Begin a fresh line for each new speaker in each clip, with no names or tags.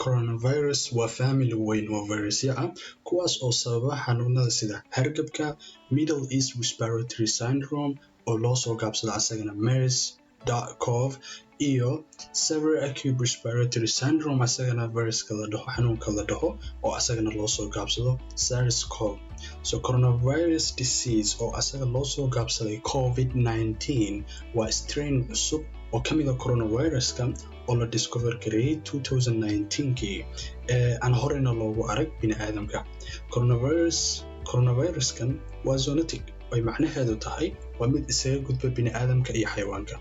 coronavirus waa family weyn oo virusya ah kuwaas oo sababa xanuunada sida hargabka, Middle East Respiratory Syndrome oo loo soo gaabsado asagana MERS.CoV iyo Severe Acute Respiratory Syndrome asagana viruska la dhaho xanuunka la dhaho oo asagana loo soo gaabsado SARS-CoV. So coronavirus disease oo asaga loo soo gaabsaday COVID-19 waa strain cusub oo ka mid ah coronaviruska oo la discover gareeyay 2019kii aan horena loogu arag bini'aadamka. Coronaviruskan waa zoonotic ay macnaheedu tahay waa mid isaga gudba bini'aadamka iyo xayawaanka.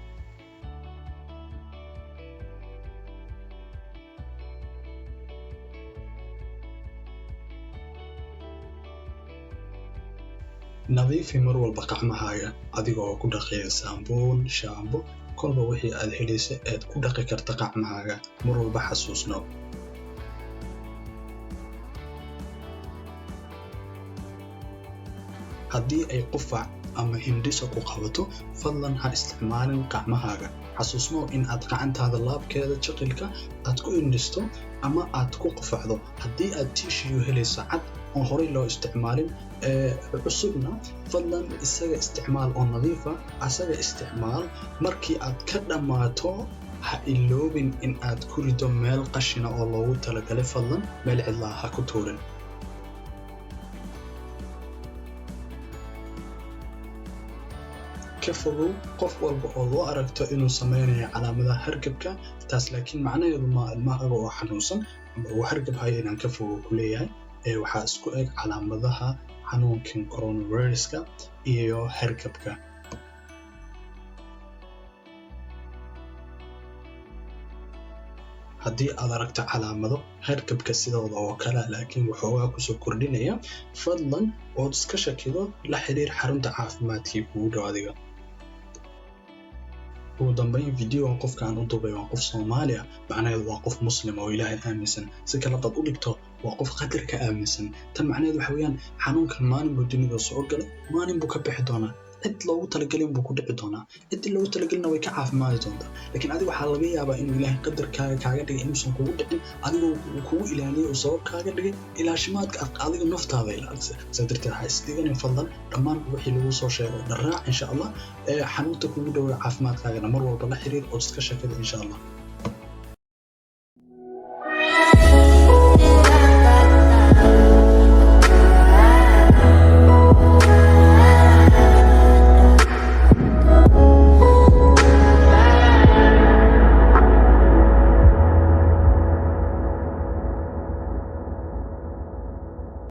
nadiifi mar walba gacmahaaga adiga oo ku dhaqaya saabuun, shaambo, kolba wixii aad helaysa aad ku dhaqi karta gacmahaaga mar walba xasuusno. haddii ay qufac ama hindhiso ku qabato fadlan ha isticmaalin gacmahaaga. xasuusno in aad gacantaada laabkeeda jiqilka aad ku hindhisto ama aad ku qufacdo. haddii aad tissue helayso cad oo horey loo isticmaalin cusubna fadlan isaga isticmaal oo nadiifa asaga isticmaal markii aad ka dhamaato ha iloobin in aad ku rido meel qashina oo loogu talagalay fadlan meel cidla ha ku tuurin. ka fogow qof walba oo loo aragto inuu sameynayo calaamadaha hargabka taas laakiin macnaheedu ma ilmahaaga oo xanuunsan ama uu hargab hayo inaan ka fogow ku leeyahay waxaa isku eg calaamadaha xanuunkan coronaviruska iyo hargabka. haddii aad aragto calaamado hargabka sidooda oo kale laakiin waxoogaa kusoo kordhinaya fadlan ood iska shakido la xiriir xarunta caafimaadkii kugu dhow adiga. ugu dambeyn videogan qofkaan u duubay waa qof Soomaali ah macnaheedu waa qof muslim oo Ilaahay aaminsan si kala dad u dhigto waa qof qadarka aaminsan tan macnaheedu waxa weeyaan xanuunkan maalin buu dunida soo galay maalin buu ka bixi doonaa cid loogu talagalin buu ku dhici doonaa cid loogu talagalina way ka caafimaadi doontaa laakiin adiga waxaa laga yaabaa inuu Ilaahay qadarkaaga kaaga dhigay inuusan kugu dhicin adigoo kugu ilaaliyo oo sabab kaaga dhigay ilaashimaadka adiga naftaada ilaalisa sadarteed ha isdiganin fadlan dhammaan wixii lagu soo sheegay raac insha Allah xanuunta kugu dhow caafimaadkaaga mar walba la xiriir oo iska shakada insha Allah.